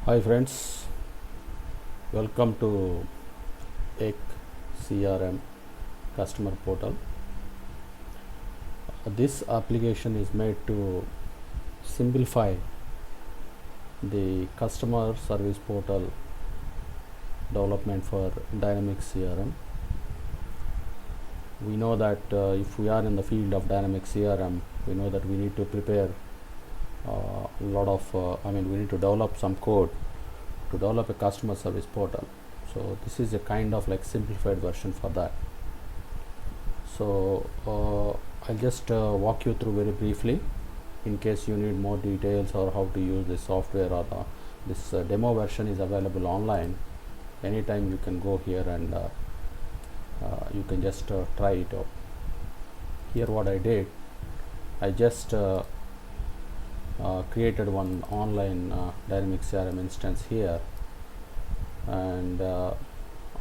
Hi friends, welcome to EC CRM customer portal. This application is made to simplify the customer service portal development for Dynamics CRM. We know that if we are in the field of Dynamics CRM, we know that we need to prepare a lot of, we need to develop some code to develop a customer service portal. So this is a kind of like simplified version for that. So I'll just walk you through very briefly in case you need more details or how to use this software, or this demo version is available online. Anytime you can go here and you can just try it out. Here what I did, I just created one online Dynamics CRM instance here, and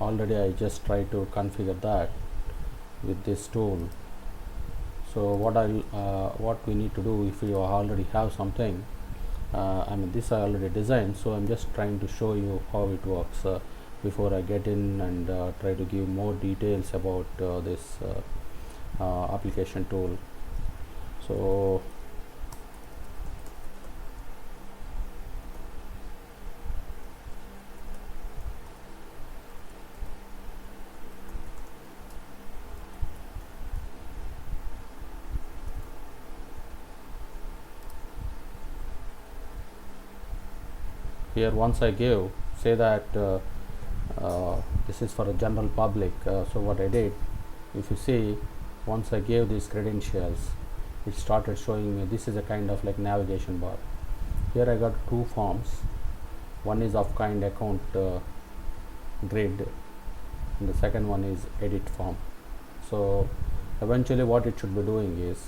already I just try to configure that with this tool. So what we need to do, if you already have something, this I already designed, so I'm just trying to show you how it works before I get in and try to give more details about this application tool. So here once I give, say that this is for a general public. So what I did, if you see, once I gave these credentials, it started showing me this is a kind of like navigation bar. Here I got two forms. One is of kind account grid, and the second one is edit form. So eventually what it should be doing is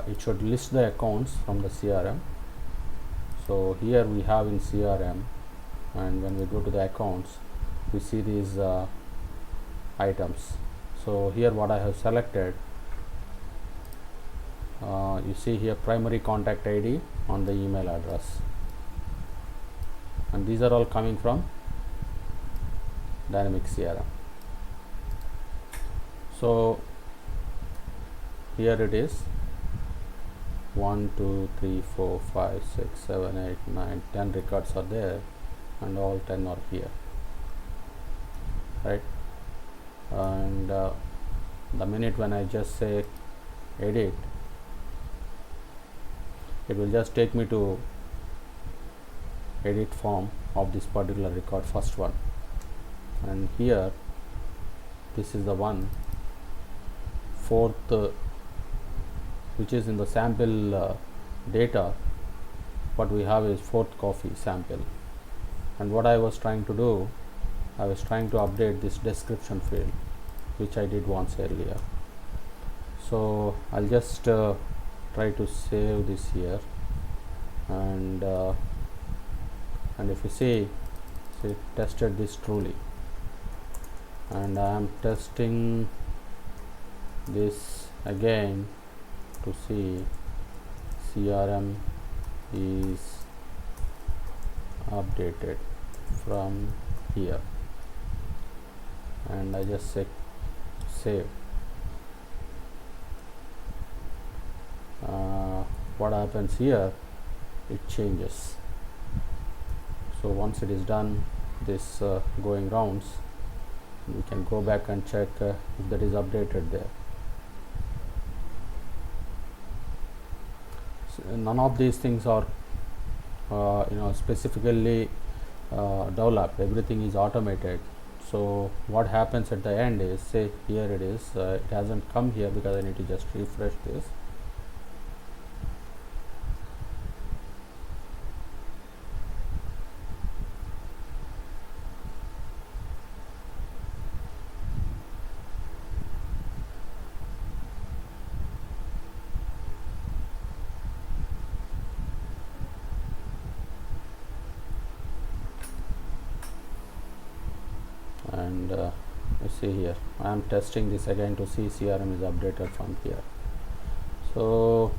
it should list the accounts from the CRM. So here we have in CRM, and when we go to the accounts, we see these items. So here what I have selected, you see here primary contact ID on the email address, and these are all coming from Dynamics CRM. So here it is, 1 2 3 4 5 6 7 8 9 10 records are there, and all 10 are here, right? And the minute when I just say edit, it will just take me to edit form of this particular record, first one. And here this is the one, fourth, which is in the sample data. What we have is fourth coffee sample, and what I was trying to do, I was trying to update this description field, which I did once earlier. So I'll just try to save this here, and if you see tested this truly, and I am testing this again to see CRM is updated from here, and I just say save. What happens here, it changes. So once it is done this going rounds, we can go back and check if that is updated there. So none of these things are specifically developed. Everything is automated. So what happens at the end is, say here it is, it hasn't come here because I need to just refresh this. And you see here I am testing this again to see CRM is updated from here. So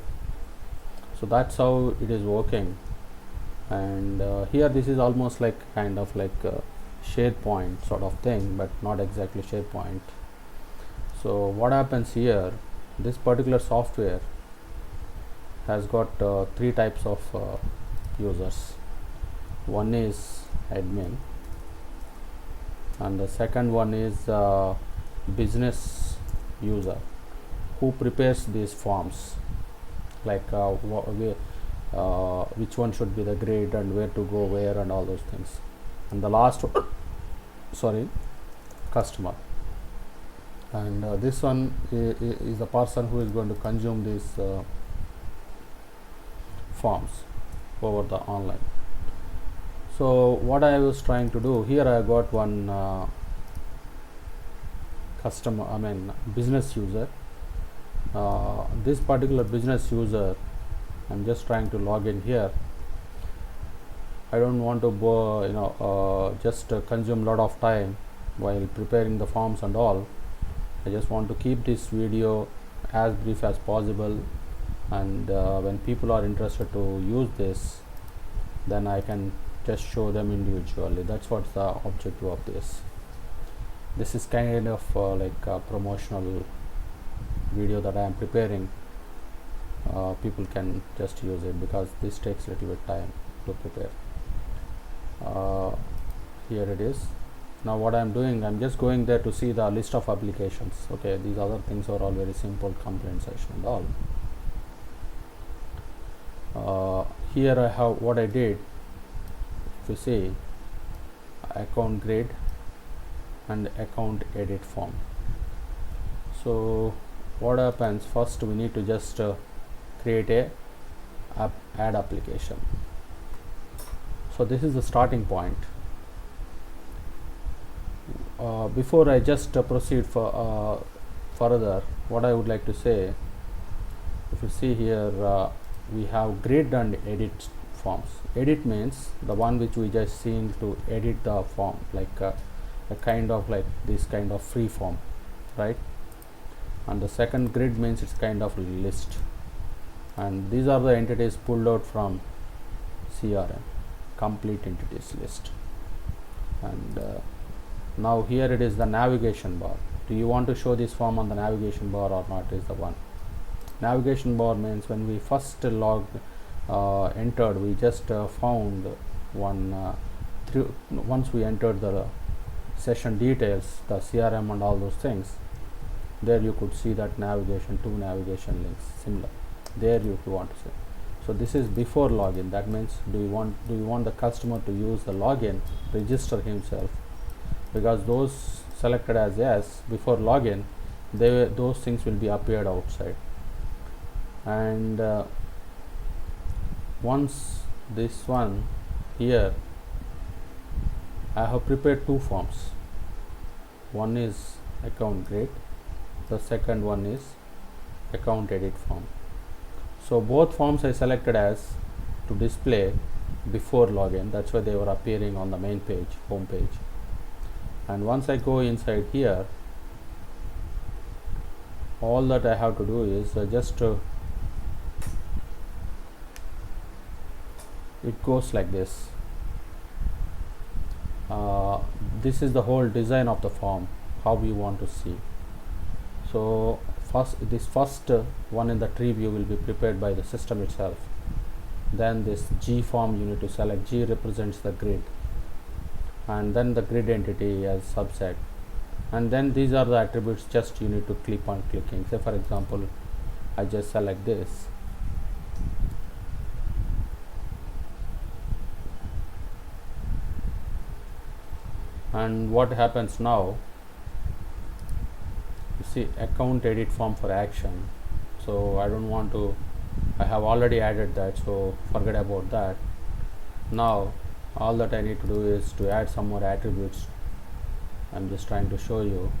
that's how it is working. and here this is almost like kind of like SharePoint sort of thing, but not exactly SharePoint. So what happens here, this particular software has got three types of users. One is admin, and the second one is business user who prepares these forms, like which one should be the grade and where to go where and all those things. And the last one, sorry, customer. And this one is the person who is going to consume these forms over the online. So what I was trying to do here, I got one business user. This particular business user, I'm just trying to log in here. I don't want to just consume a lot of time while preparing the forms and all. I just want to keep this video as brief as possible, and when people are interested to use this, then I can just show them individually. That's what's the objective of this. This is kind of like a promotional video that I am preparing. People can just use it because this takes a little bit time to prepare. Here it is. Now what I am doing, I'm just going there to see the list of applications. Okay, these other things are all very simple, comprehension and all. Here I have what I did. If you see, account grade and account edit form. So what happens, first we need to just create a add application. So this is the starting point. Before I just proceed for further, what I would like to say, if you see here, we have grid and edit forms. Edit means the one which we just seen to edit the form, like a kind of like this kind of free form, right? And the second grid means it's kind of list, and these are the entities pulled out from CRM, complete entities list. And now here it is the navigation bar. Do you want to show this form on the navigation bar or not is the one. Navigation bar means when we first entered, we just found one once we entered the session details, the CRM and all those things, there you could see that navigation to navigation links similar there if you want to say. So this is before login. That means do you want the customer to use the login, register himself, because those selected as yes before login, those things will be appeared outside. And once this one here, I have prepared two forms. One is account grade, the second one is account edit form. So both forms I selected as to display before login. That's why they were appearing on the main page, home page. And once I go inside here, all that I have to do is just it goes like this. This is the whole design of the form, how we want to see. So this first one in the tree view will be prepared by the system itself. Then this G form you need to select. G represents the grid, and then the grid entity as subset, and then these are the attributes just you need to click on clicking. Say for example, I just select this, and what happens now, you see account edit form for action. So I don't want to, I have already added that, so forget about that. Now all that I need to do is to add some more attributes. I'm just trying to show you.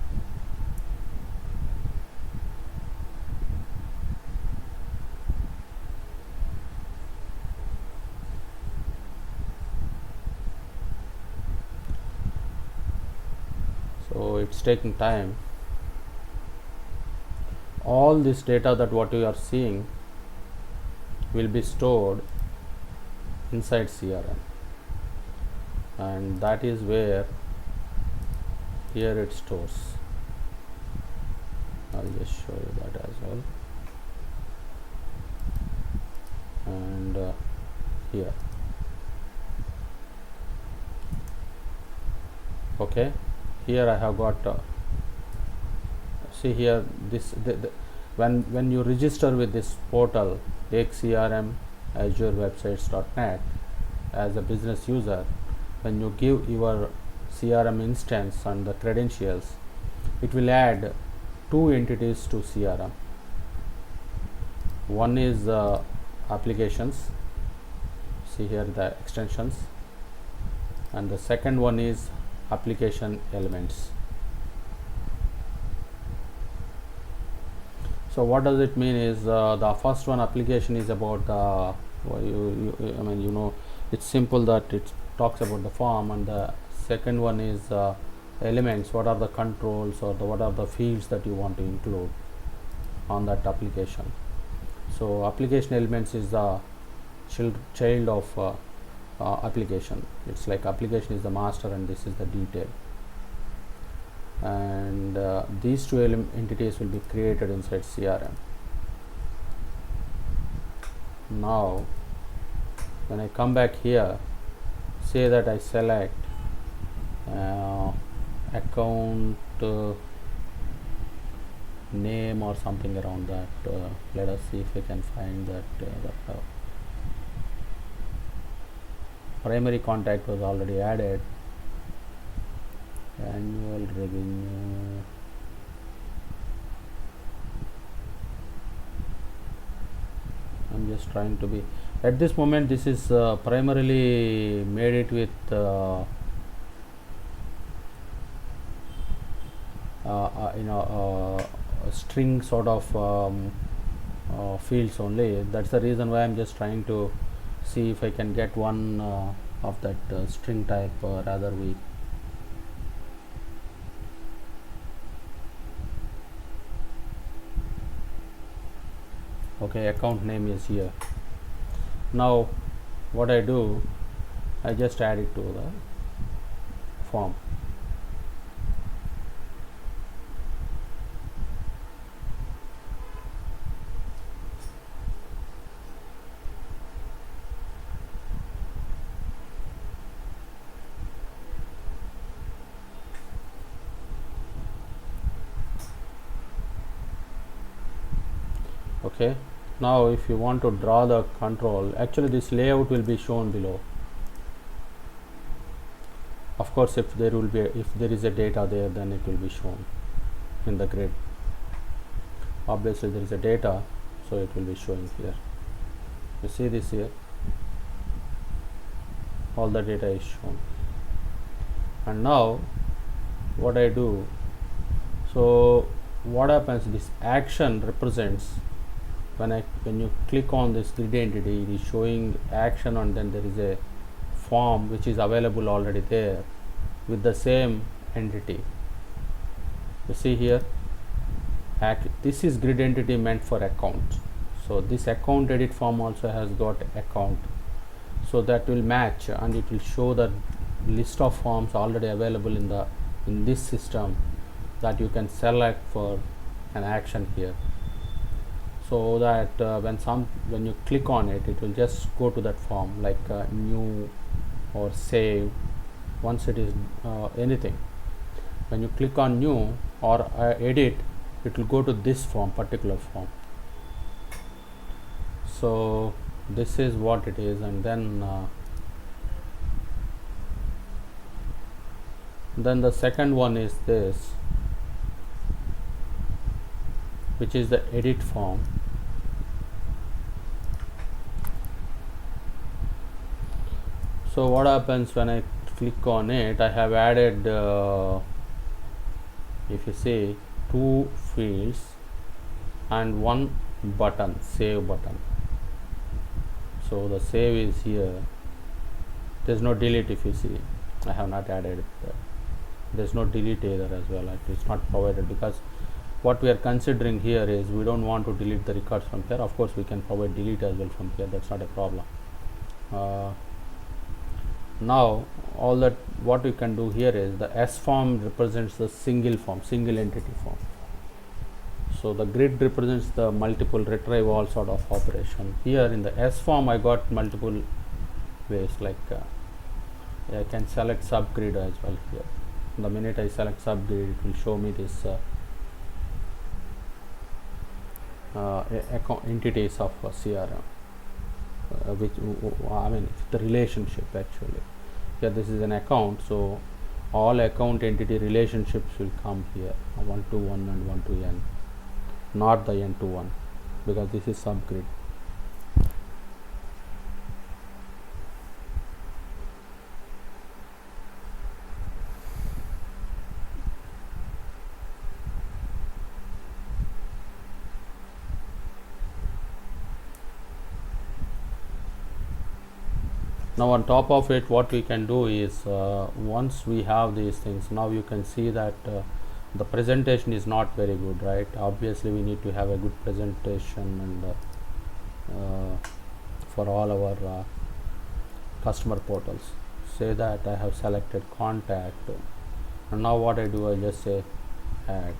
So it's taking time. All this data that what you are seeing will be stored inside CRM, and that is where here it stores. I'll just show you that as well. And here, okay, here I have got see here this when you register with this portal CRM Azure Websites.net as a business user, when you give your CRM instance and the credentials, it will add two entities to CRM. One is applications, see here the extensions, and the second one is application elements. So what does it mean is the first one, application, is about it's simple that it talks about the form, and the second one is elements, what are the controls or what are the fields that you want to include on that application. So application elements is the child of application. It's like application is the master and this is the detail, and these two entities will be created inside CRM. Now when I come back here, say that I select account name or something around that. Let us see if we can find that. Primary contact was already added. Annual revenue. I'm just trying to be at this moment. This is primarily made it with string sort of fields only. That's the reason why I'm just trying to see if I can get one of that string type rather weak. Okay, account name is here. Now what I do, I just add it to the form. Okay, now if you want to draw the control, actually this layout will be shown below. Of course, if there is a data there, then it will be shown in the grid. Obviously there is a data, so it will be showing here. You see this here, all the data is shown. And now what I do, so what happens, this action represents when you click on this grid entity, it is showing action, and then there is a form which is available already there with the same entity. You see here, this is grid entity meant for account. So this account edit form also has got account, so that will match, and it will show the list of forms already available in this system that you can select for an action here. So that when you click on it, it will just go to that form, like new or save. Once it is anything, when you click on new or edit, it will go to this form, particular form. So this is what it is, and then the second one is this, which is the edit form. So what happens when I click on it, I have added if you see, two fields and one button, save button. So the save is here. There's no delete. If you see, I have not added it. There's no delete either as well. It's not provided, because what we are considering here is we don't want to delete the records from here. Of course we can provide delete as well from here, that's not a problem. uh, now all that what we can do here is the S form represents the single entity form. So the grid represents the multiple retrieval sort of operation. Here in the S form I got multiple ways, like I can select subgrid as well. Here the minute I select subgrid, it will show me this entities of CRM, which I mean the relationship actually. Here this is an account, so all account entity relationships will come here, 1 to 1 and 1 to n, not the n to 1, because this is subgrid. Now on top of it, what we can do is once we have these things, now you can see that the presentation is not very good, right? Obviously we need to have a good presentation, and for all our customer portals. Say that I have selected contact, and now what I do, I just say add.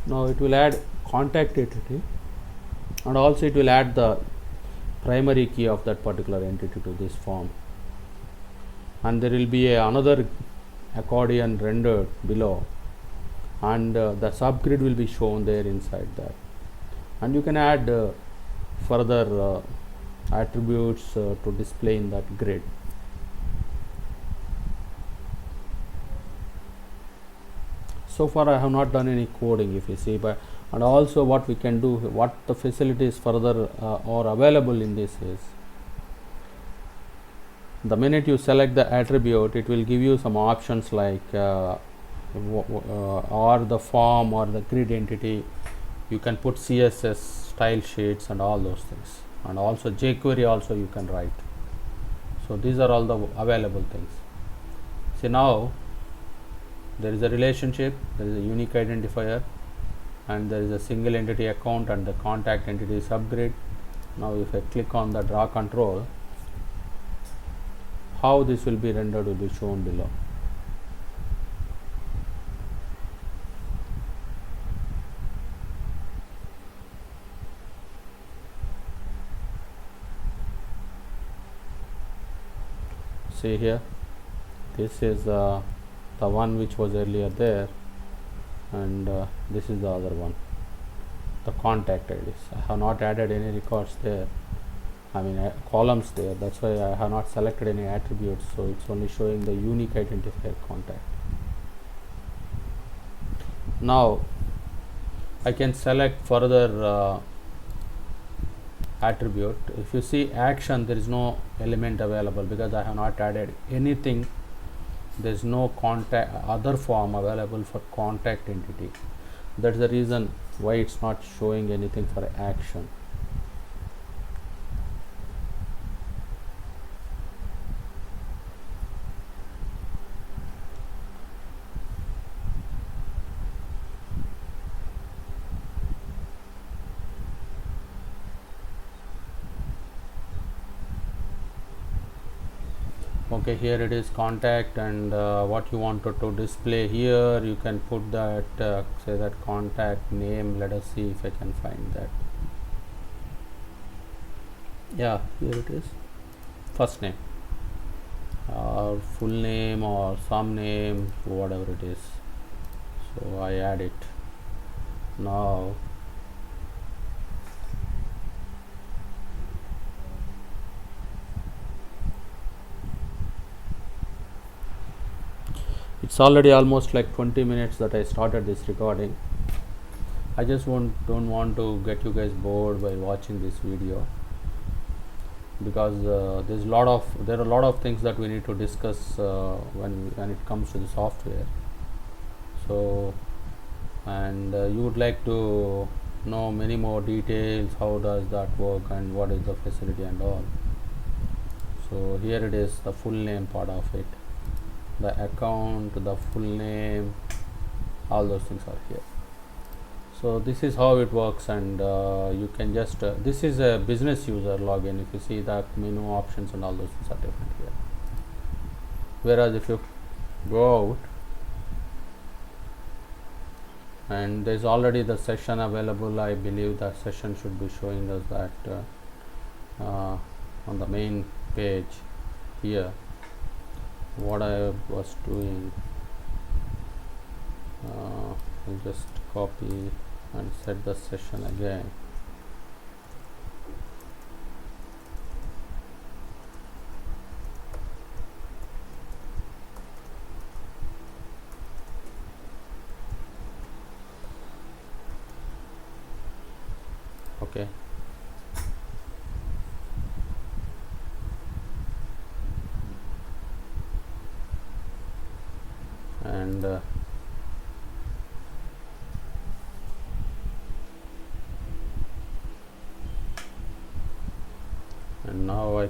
Now it will add contact entity, and also it will add the primary key of that particular entity to this form, and there will be another accordion rendered below, and the subgrid will be shown there inside that, and you can add further attributes to display in that grid. So far I have not done any coding, if you see, but and also what we can do, what the facilities further are available in this is, the minute you select the attribute, it will give you some options like or the form or the grid entity. You can put CSS style sheets and all those things, and also jQuery also you can write. So these are all the available things. See, now there is a relationship, there is a unique identifier, and there is a single entity account and the contact entity subgrid. Now if I click on the draw control, how this will be rendered will be shown below. See here, this is the one which was earlier there, and this is the other one, the contact IDs. I have not added any records there, I mean columns there, that's why I have not selected any attributes, so it's only showing the unique identifier contact. Now I can select further attribute. If you see action, there is no element available because I have not added anything. There is no contact other form available for contact entity. That's the reason why it's not showing anything for action. Okay, here it is contact, and what you wanted to display here, you can put that say that contact name. Let us see if I can find that. Yeah, here it is, first name or full name or some name, whatever it is. So I add it. Now it's already almost like 20 minutes that I started this recording. I just don't want to get you guys bored by watching this video, because there are a lot of things that we need to discuss when it comes to the software. So, and you would like to know many more details, how does that work and what is the facility and all. So here it is, the full name part of it, the account, the full name, all those things are here. So this is how it works, and you can just this is a business user login. If you see that menu options and all those things are different here. Whereas if you go out, and there's already the session available, I believe that session should be showing us that on the main page here. What I was doing, I'll just copy and set the session again. Okay, and now I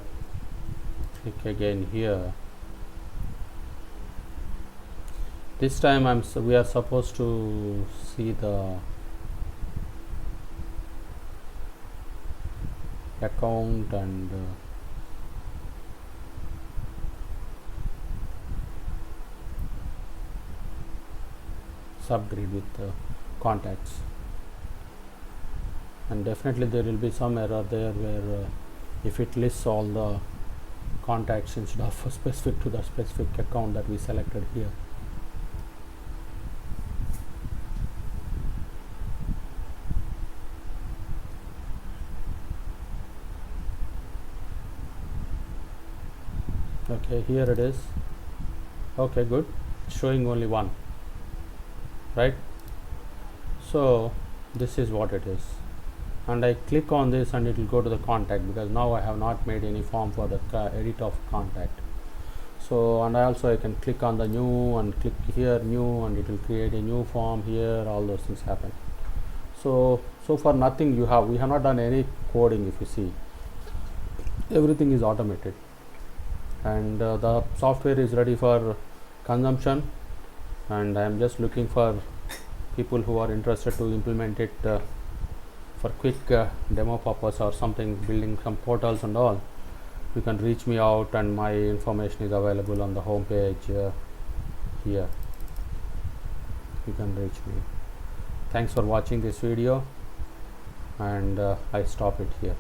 click again here. This time we are supposed to see the account and subgrid with contacts, and definitely there will be some error there where if it lists all the contacts instead of specific to the specific account that we selected here. Okay, here it is. Okay, good. It's showing only one, right? So this is what it is, and I click on this and it will go to the contact, because now I have not made any form for the edit of contact. So, and I can click on the new and click here new, and it will create a new form here. All those things happen. So far nothing we have not done any coding. If you see, everything is automated, and the software is ready for consumption, and I am just looking for people who are interested to implement it for quick demo purpose or something, building some portals and all. You can reach me out, and my information is available on the home page here. You can reach me. Thanks for watching this video, and I stop it here.